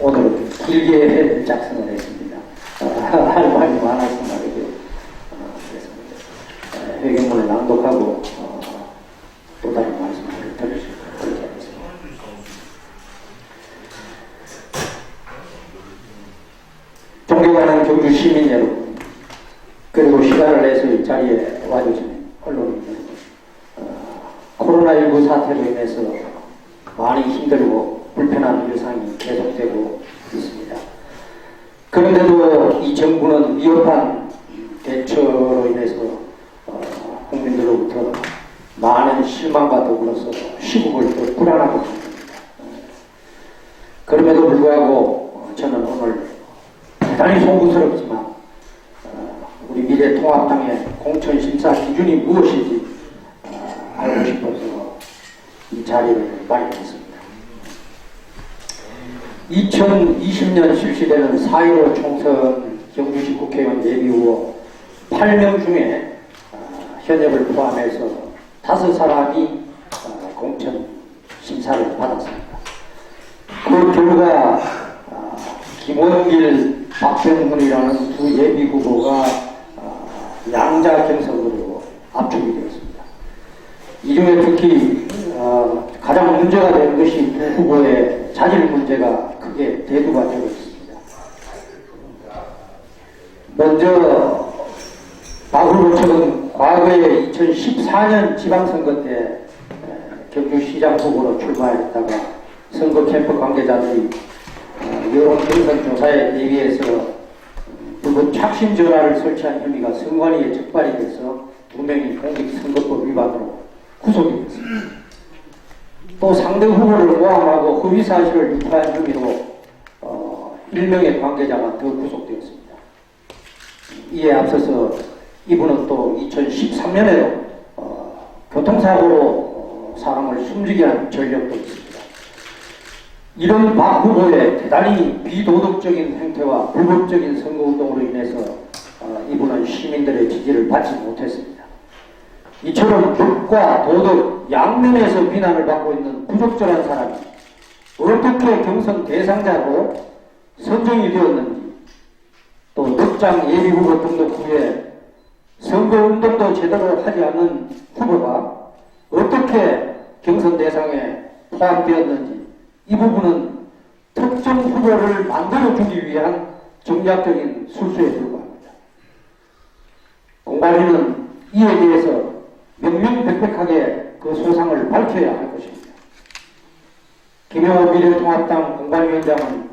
오늘 길게 작성을 했습니다. 할 말이 많아서 말이죠. 그래서 회견문을 낭독하고 또 다른 말씀을 드릴 수 있도록 하겠습니다. 존경하는 경주 시민 여러분, 그리고 시간을 내서 이 자리에 와주신 언론인 여러분, 코로나19 사태로 인해서 많이 힘들고 불편한 일상이 계속되고 있습니다. 그런데도 이 정부는 위협한 대처로 인해서 국민들로부터 많은 실망과 더불어서 시국을 또 불안하고 있습니다. 그럼에도 불구하고 저는 오늘 대단히 송구스럽지만 우리 미래통합당의 공천심사 기준이 무엇인지 알고 싶어서 이 자리를 마련했습니다. 2020년 실시되는 4.15 총선 경주시 국회의원 예비후보 8명 중에 현역을 포함해서 5사람이 공천 심사를 받았습니다. 그 결과 김원길, 박병훈이라는 두 예비후보가 양자 경선으로 압축이 되었습니다. 이 중에 특히 가장 문제가 되는 것이 두 후보의 자질 문제가 크게 대두가 되고 있습니다. 먼저 박 후보 측은 과거에 2014년 지방선거 때 경주시장 후보로 출마했다가 선거 캠프 관계자들이 여론 경선 조사에 대비해서 불법 착신 전화를 설치한 혐의가 선관위에 적발이 돼서 2명이 공직선거법 위반으로 구속이 됐습니다. 또 상대 후보를 모함하고 허위사실을 유포한 혐의로 1명의 관계자가 더 구속되었습니다. 이에 앞서서 이분은 또 2013년에도 교통사고로 사람을 숨지게 한 전력도 있습니다. 이런 박 후보의 대단히 비도덕적인 행태와 불법적인 선거운동으로 인해서 이분은 시민들의 지지를 받지 못했습니다. 이처럼 법과 도덕 양면에서 비난을 받고 있는 부적절한 사람이 어떻게 경선 대상자로 선정이 되었는지, 또 넉장 예비후보 등록 후에 선거운동도 제대로 하지 않는 후보가 어떻게 경선 대상에 포함되었는지, 이 부분은 특정 후보를 만들어주기 위한 정략적인 술수에 불과합니다. 공관위는 이에 대해서 명명백백하게 그 소상을 밝혀야 할 것입니다. 김영호 미래통합당 공관위원장은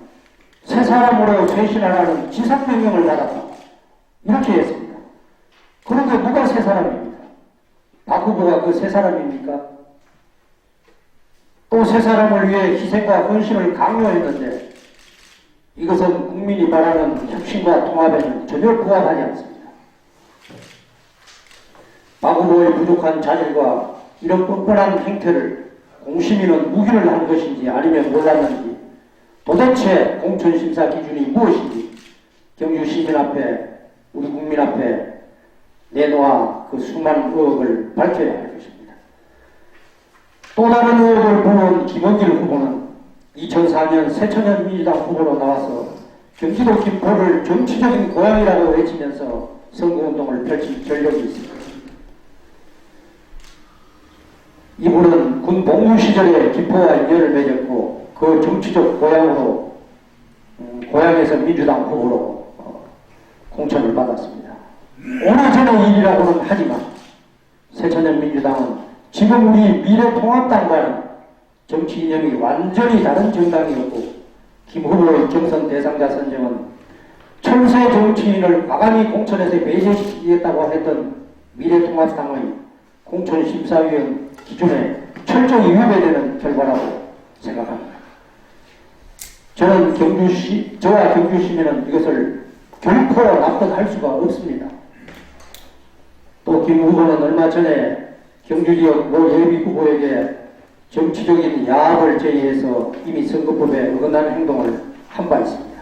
새 사람으로 쇄신하라는 지상명령을 받았다, 이렇게 했습니다. 그런데 누가 새 사람입니까? 박 후보가 그 새 사람입니까? 또 새 사람을 위해 희생과 헌신을 강요했는데 이것은 국민이 바라는 혁신과 통합에는 전혀 부합하지 않습니다. 박 후보의 부족한 자질과 이런 뻔뻔한 행태를 공시민은 묵인을 한 것인지 아니면 몰랐는지, 도대체 공천심사 기준이 무엇인지 경주 시민 앞에, 우리 국민 앞에 내놓아 그 수많은 의혹을 밝혀야 할 것입니다. 또 다른 의혹을 부은 김원길 후보는 2004년 새천년 민주당 후보로 나와서 경기도 김포를 정치적인 고향이라고 외치면서 선거운동을 펼친 전력이 있습니다. 이분은 군 복무 시절에 김포와 인연을 맺었고 그 정치적 고향으로 고향에서 민주당 후보로 공천을 받았습니다. 오래전의 일이라고는 하지만 새천년 민주당은 지금 우리 미래통합당과는 정치 이념이 완전히 다른 정당이었고, 김 후보의 경선 대상자 선정은 철새 정치인을 과감히 공천에서 배제시키겠다고 했던 미래통합당의 공천심사위원 기준에 철저히 위배되는 결과라고 생각합니다. 저와 경주시민은 이것을 결코 납득할 수가 없습니다. 또 김 후보는 얼마 전에 경주지역 모 예비 후보에게 정치적인 야합을 제의해서 이미 선거법에 어긋나는 행동을 한 바 있습니다.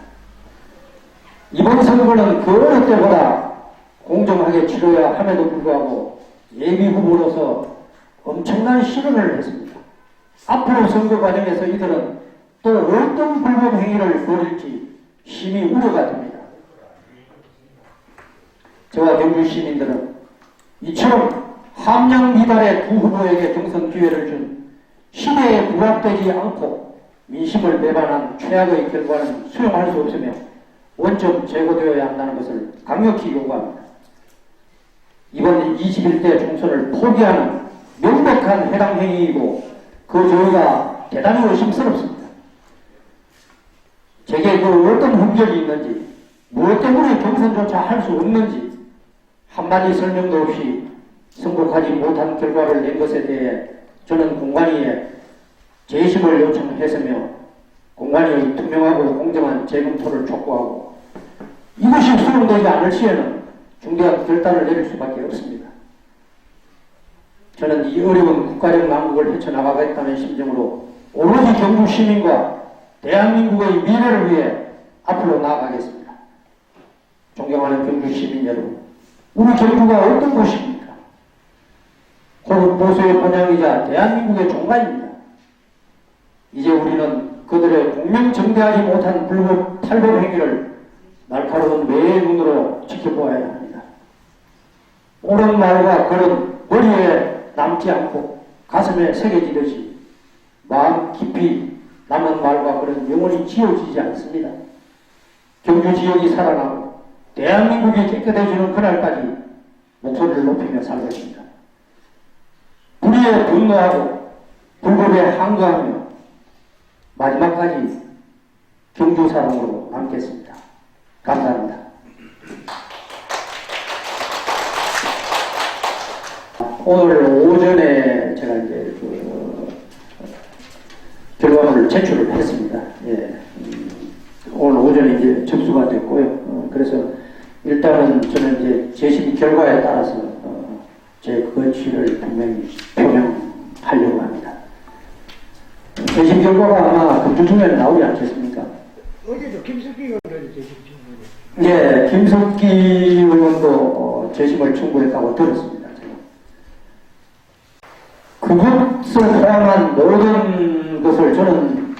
이번 선거는 그 어느 때보다 공정하게 치러야 함에도 불구하고 예비 후보로서 엄청난 실언을 했습니다. 앞으로 선거 과정에서 이들은 또 어떤 불법 행위를 벌일지 심히 우려가 됩니다. 저와 경주 시민들은 이처럼 함량 미달의 두 후보에게 경선 기회를 준 시대에 부합되지 않고 민심을 배반한 최악의 결과는 수용할 수 없으며 원점 제거되어야 한다는 것을 강력히 요구합니다. 이번 21대 총선을 포기하는 명백한 해당 행위이고 그 저희가 대단히 의심스럽습니다. 제게 그 어떤 흔적이 있는지 무엇 때문에 경선조차 할 수 없는지 한마디 설명도 없이 승복하지 못한 결과를 낸 것에 대해 저는 공관위에 재심을 요청했으며 공관위의 투명하고 공정한 재검토를 촉구하고 이것이 수용되지 않을 시에는 중대한 결단을 내릴 수밖에 없습니다. 저는 이 어려운 국가적 난국을 헤쳐나가겠다는 심정으로 오로지 경주 시민과 대한민국의 미래를 위해 앞으로 나아가겠습니다. 존경하는 경주 시민 여러분, 우리 경주가 어떤 곳입니까? 고급 보수의 본향이자 대한민국의 종가입니다. 이제 우리는 그들의 공명정대하지 못한 불법 탈법 행위를 날카로운 매의 눈으로 지켜보아야 합니다. 옳은 말과 글은 머리에 남지 않고 가슴에 새겨지듯이 마음 깊이 남은 말과 글은 영원히 지워지지 않습니다. 경주 지역이 살아나고 대한민국이 깨끗해지는 그날까지 목소리를 높이며 살 것입니다. 불의에 분노하고 불법에 항거하며 마지막까지 경주 사람으로 남겠습니다. 감사합니다. 오늘 오전에 제가 이제 결과물을 제출을 했습니다. 예. 오늘 오전에 이제 접수가 됐고요. 그래서 일단은 저는 이제 재심 결과에 따라서 제 거취를 분명히 표명하려고 합니다. 재심 결과가 아마 금주 중에는 나오지 않겠습니까? 어제도 김석기 의원이 재심 청구를. 예, 김석기 의원도 재심을 청구했다고 들었습니다. 그것을 포함한 모든 것을 저는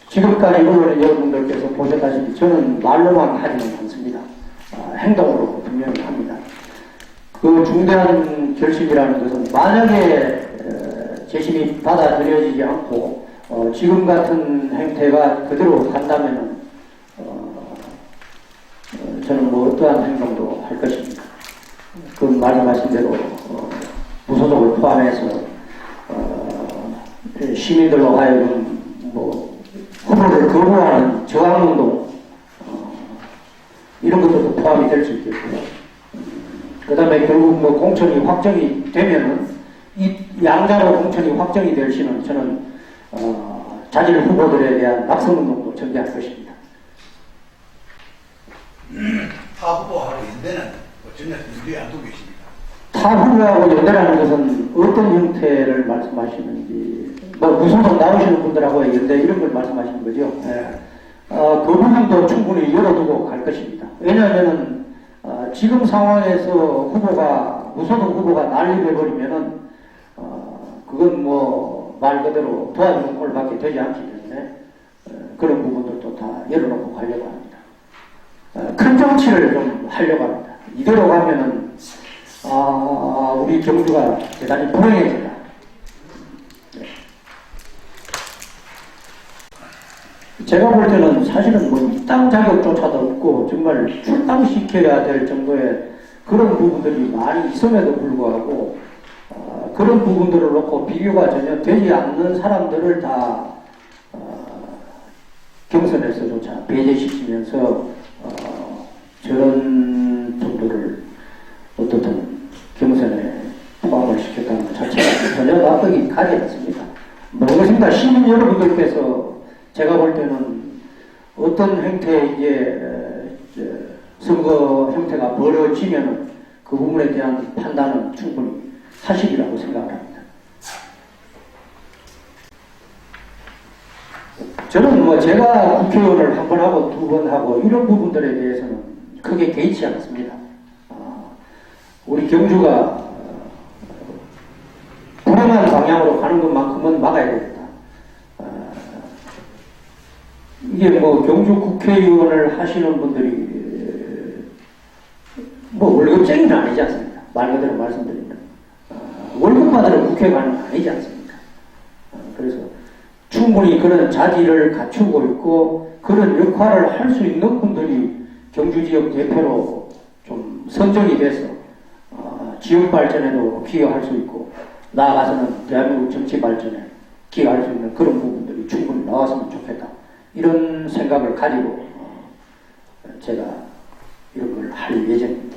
지금까지 언론 여러분들께서 보셨다시피 저는 말로만 하지는 않습니다. 행동으로 분명히 합니다. 그 중대한 결심이라는 것은 만약에 재심이 받아들여지지 않고 지금 같은 행태가 그대로 간다면은 저는 뭐 어떠한 행동도 할 것입니다. 그 말씀하신 대로 무소속을 포함해서 시민들로 하여금 뭐 후보를 거부하는 저항운동 이런 것들도 포함이 될 수 있겠고요. 그 다음에 결국 뭐 공천이 확정이 되면은 이 양자로 공천이 확정이 될 시는 저는 자질 후보들에 대한 낙선운동도 전개할 것입니다. 타 후보하고 연대는 전혀 연대에 안 두고 계십니다. 타 후보하고 연대라는 것은 어떤 형태를 말씀하시는지, 뭐 무소속 나오시는 분들하고의 연대 이런 걸 말씀하시는 거죠. 네. 그 부분도 충분히 열어두고 갈 것입니다. 왜냐하면은 지금 상황에서 후보가 무소속 후보가 난립해버리면은 그건 뭐 말 그대로 도와주는 꼴밖에 되지 않기 때문에 그런 부분들도 다 열어놓고 가려고 합니다. 큰 정치를 좀 하려고 합니다. 이대로 가면은 우리 경주가 대단히 불행해진다. 네. 제가 볼 때는 사실은 뭐 입당 자격조차도 없고 정말 출당시켜야 될 정도의 그런 부분들이 많이 있음에도 불구하고 그런 부분들을 놓고 비교가 전혀 되지 않는 사람들을 다 경선에서조차 배제시키면서 저런 정도를 어떻든 경선에 포함을 시켰다는 것 자체가 전혀 납득이 가지 않습니다. 모르겠습니다. 시민 여러분들께서 제가 볼 때는 어떤 형태의 이제 선거 형태가 벌어지면은 그 부분에 대한 판단은 충분히 사실이라고 생각을 합니다. 저는 뭐 제가 국회의원을 한 번 하고 두 번 하고 이런 부분들에 대해서는 크게 개의치 않습니다. 우리 경주가 불행한 방향으로 가는 것만큼은 막아야 됩니다. 이게 뭐 경주 국회의원을 하시는 분들이 뭐 월급쟁이는 아니지 않습니까? 말 그대로 말씀드리면 월급 받으러 국회 가는 건 아니지 않습니까? 그래서 충분히 그런 자질을 갖추고 있고 그런 역할을 할 수 있는 분들이 경주 지역 대표로 좀 선정이 돼서 지역 발전에도 기여할 수 있고 나아가서는 대한민국 정치 발전에 기여할 수 있는 그런 부분들이 충분히 나왔으면 좋겠다. 이런 생각을 가지고 제가 이런 걸 할 예정입니다.